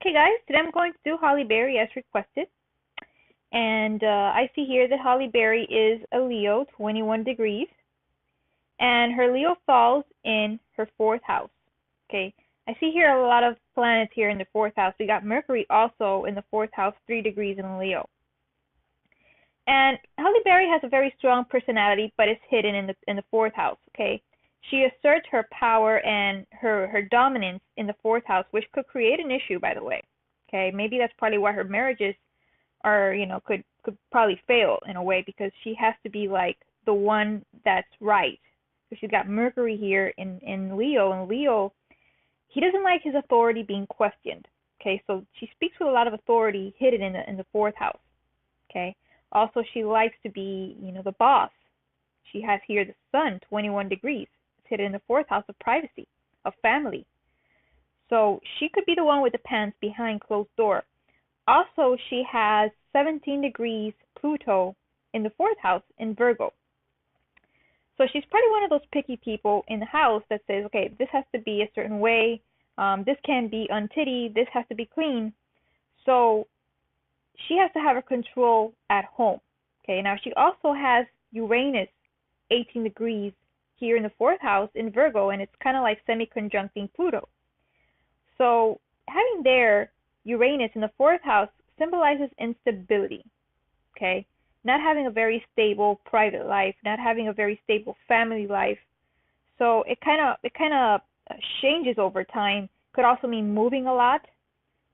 Okay, guys, today I'm going to do Holly Berry as requested. And I see here that Holly Berry is a Leo, 21 degrees. And her Leo falls in her fourth house. Okay, I see here a lot of planets here in the fourth house. We got Mercury also in the fourth house, 3 degrees in Leo. And Holly Berry has a very strong personality, but it's hidden in the fourth house. Okay, she asserts her power and her dominance in the fourth house, which could create an issue, by the way. Okay, maybe that's probably why her marriages are, could probably fail in a way, because she has to be like the one that's right. So she's got Mercury here in Leo, and Leo, he doesn't like his authority being questioned. Okay, so she speaks with a lot of authority hidden in the fourth house. Okay, also she likes to be, the boss. She has here the sun, 21 degrees. It's hidden in the fourth house of privacy, of family. So she could be the one with the pants behind closed door. Also, she has 17 degrees Pluto in the fourth house in Virgo. So she's probably one of those picky people in the house that says, okay, this has to be a certain way. This can't be untitty. This has to be clean. So she has to have her control at home. Okay, now she also has Uranus, 18 degrees here in the fourth house in Virgo, and it's kind of like semi-conjuncting Pluto. So having there Uranus in the fourth house symbolizes instability. Okay, not having a very stable private life, not having a very stable family life. So it kind of changes over time. Could also mean moving a lot.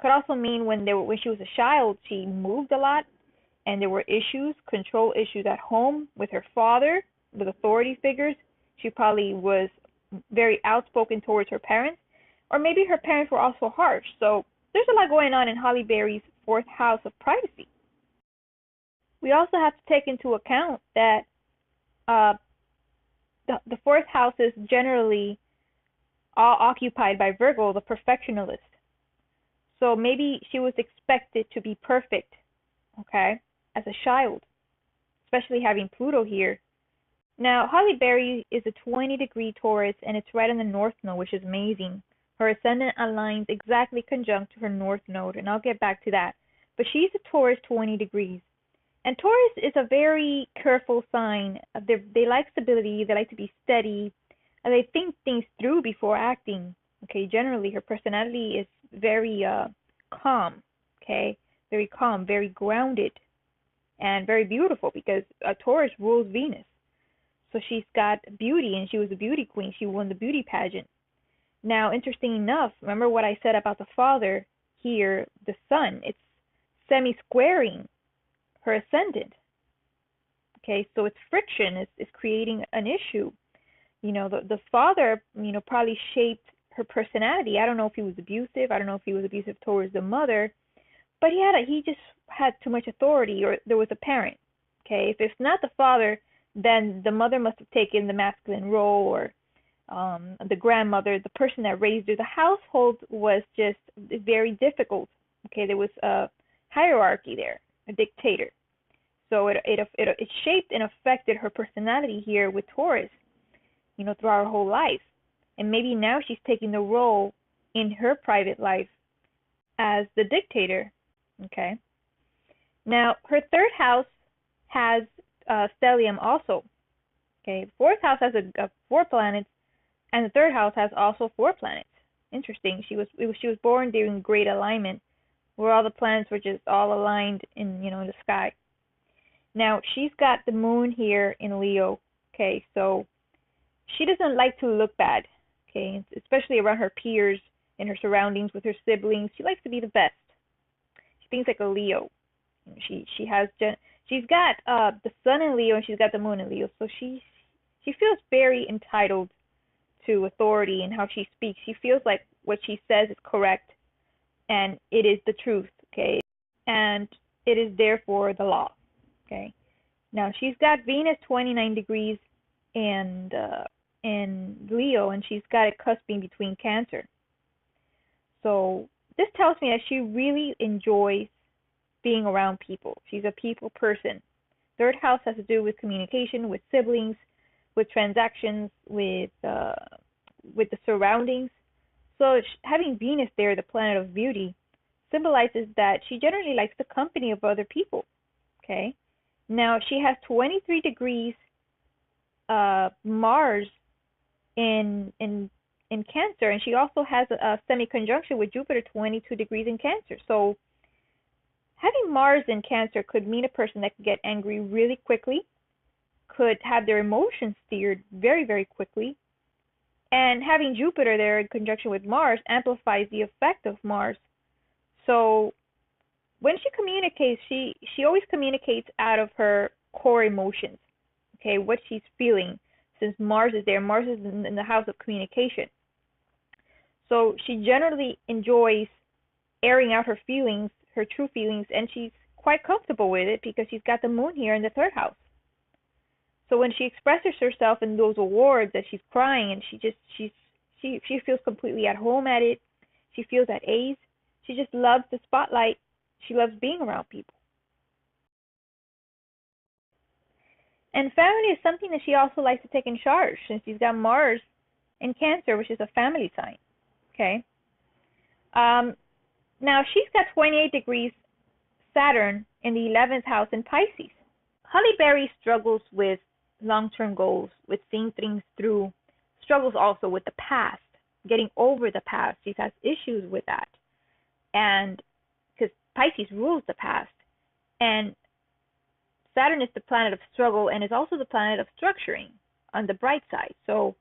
Could also mean when she was a child, she moved a lot, and there were issues, control issues at home with her father, with authority figures. She probably was very outspoken towards her parents, or maybe her parents were also harsh. So there's a lot going on in Holly Berry's fourth house of privacy. We also have to take into account that the fourth house is generally all occupied by Virgo, the perfectionist. So maybe she was expected to be perfect, okay, as a child, especially having Pluto here. Now, Holly Berry is a 20-degree Taurus, and it's right in the North Node, which is amazing. Her ascendant aligns exactly conjunct to her North Node, and I'll get back to that. But she's a Taurus, 20 degrees. And Taurus is a very careful sign. They like stability. They like to be steady. And they think things through before acting. Okay, generally her personality is very calm. Okay, very calm, very grounded, and very beautiful, because Taurus rules Venus. So she's got beauty, and she was a beauty queen. She won the beauty pageant. Now, interesting enough, remember what I said about the father here, the sun? It's semi-squaring her ascendant. Okay, so it's friction is creating an issue. The father, probably shaped her personality. I don't know if he was abusive. I don't know if he was abusive towards the mother, but he just had too much authority, or there was a parent. Okay, if it's not the father, then the mother must have taken the masculine role, or the grandmother, the person that raised her. The household was just very difficult. Okay, there was a hierarchy there, a dictator. So it shaped and affected her personality here with Taurus, throughout her whole life. And maybe now she's taking the role in her private life as the dictator. Okay. Now her third house has stellium also. Okay, the fourth house has a 4 planets, and the third house has also 4 planets. Interesting. She was born during great alignment, where all the planets were just all aligned in the sky. Now she's got the moon here in Leo. Okay, so she doesn't like to look bad. Okay, especially around her peers, in her surroundings, with her siblings. She likes to be the best. She thinks like a Leo. She's got the sun in Leo, and she's got the moon in Leo. So she feels very entitled to authority and how she speaks. She feels like what she says is correct, and it is the truth. Okay, and it is therefore the law. Okay, now she's got Venus 29 degrees and in Leo, and she's got it cusping between Cancer. So this tells me that she really enjoys being around people. She's a people person. Third house has to do with communication, with siblings, with transactions, with the surroundings. So having Venus there, the planet of beauty, symbolizes that she generally likes the company of other people. Okay. Now she has 23 degrees Mars in Cancer, and she also has a semi-conjunction with Jupiter, 22 degrees in Cancer. So having Mars in Cancer could mean a person that could get angry really quickly, could have their emotions steered very, very quickly, and having Jupiter there in conjunction with Mars amplifies the effect of Mars. So when she communicates, she always communicates out of her core emotions, okay, what she's feeling, since Mars is there. Mars is in the house of communication. So she generally enjoys airing out her feelings, her true feelings, and she's quite comfortable with it because she's got the moon here in the third house. So when she expresses herself in those awards that she's crying, and she feels completely at home at it. She feels at ease. She just loves the spotlight. She loves being around people. And family is something that she also likes to take in charge, since she's got Mars in Cancer, which is a family sign. Okay. Now she's got 28 degrees Saturn in the 11th house in Pisces. Halle Berry struggles with long-term goals, with seeing things through, struggles also with the past, getting over the past. She has issues with that. And because Pisces rules the past, and Saturn is the planet of struggle and is also the planet of structuring on the bright side. So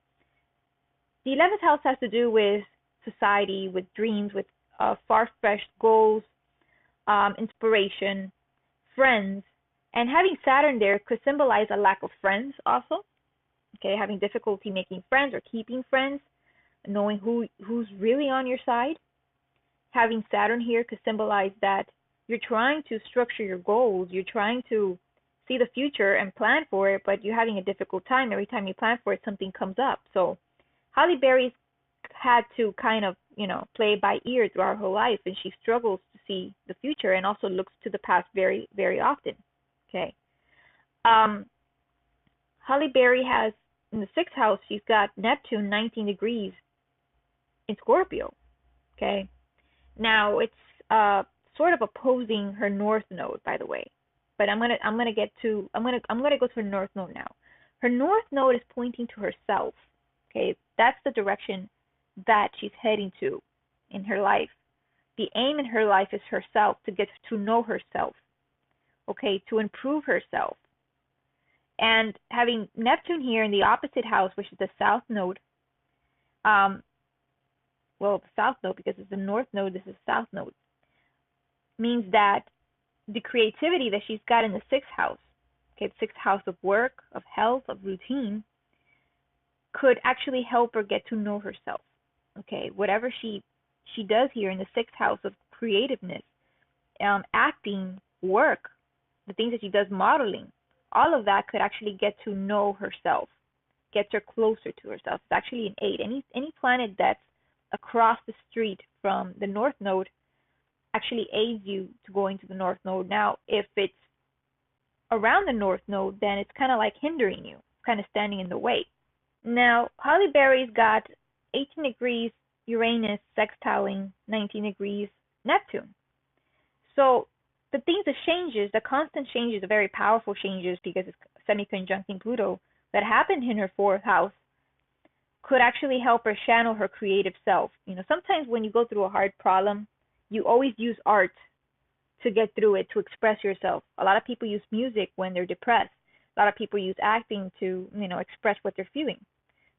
the 11th house has to do with society, with dreams, with far-fetched goals, inspiration, friends, and having Saturn there could symbolize a lack of friends also. Okay, having difficulty making friends or keeping friends, knowing who's really on your side. Having Saturn here could symbolize that you're trying to structure your goals, you're trying to see the future and plan for it, but you're having a difficult time. Every time you plan for it, something comes up. So Halle Berry's had to kind of, play it by ear throughout her life, and she struggles to see the future and also looks to the past very, very often. Okay. Halle Berry has, in the 6th house, she's got Neptune 19 degrees in Scorpio. Okay. Now it's sort of opposing her North Node, by the way. But I'm gonna go to her North Node now. Her North Node is pointing to herself. Okay, that's the direction that she's heading to in her life. The aim in her life is herself, to get to know herself. Okay, to improve herself. And having Neptune here in the opposite house, which is the South Node. The South Node, because it's the North Node, this is South Node, means that the creativity that she's got in the 6th house, okay, the 6th house of work, of health, of routine, could actually help her get to know herself. Okay, whatever she does here in the 6th house of creativeness, acting, work, the things that she does, modeling, all of that could actually get to know herself, gets her closer to herself. It's actually an 8. Any planet that's across the street from the North Node actually aids you to going to the North Node. Now, if it's around the North Node, then it's kind of like hindering you, kind of standing in the way. Now, Halle Berry's got 18 degrees Uranus sextiling 19 degrees Neptune. So the things, the changes, the constant changes, the very powerful changes, because it's semi-conjuncting Pluto, that happened in her 4th house could actually help her channel her creative self. Sometimes when you go through a hard problem, you always use art to get through it, to express yourself. A lot of people use music when they're depressed. A lot of people use acting to, express what they're feeling.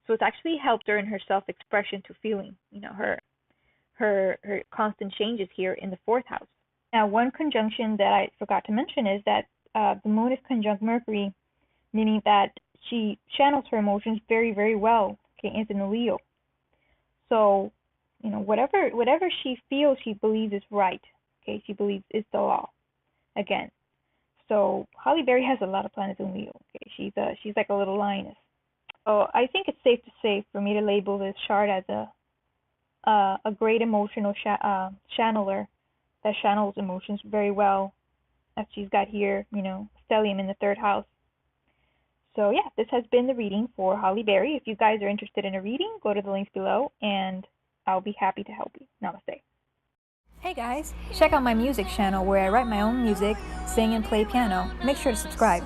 So it's actually helped her in her self-expression to feeling, her constant changes here in the 4th house. Now, one conjunction that I forgot to mention is that the moon is conjunct Mercury, meaning that she channels her emotions very, very well. Okay, it's in a Leo. So, whatever she feels, she believes is right. Okay, she believes is the law. Again, so Halle Berry has a lot of planets in Leo. Okay, she's like a little lioness. So I think it's safe to say for me to label this chart as a great emotional channeler that channels emotions very well, as she's got here, stellium in the 3rd house. So yeah, this has been the reading for Halle Berry. If you guys are interested in a reading, go to the links below, and I'll be happy to help you. Namaste. Hey guys, check out my music channel where I write my own music, sing and play piano. Make sure to subscribe.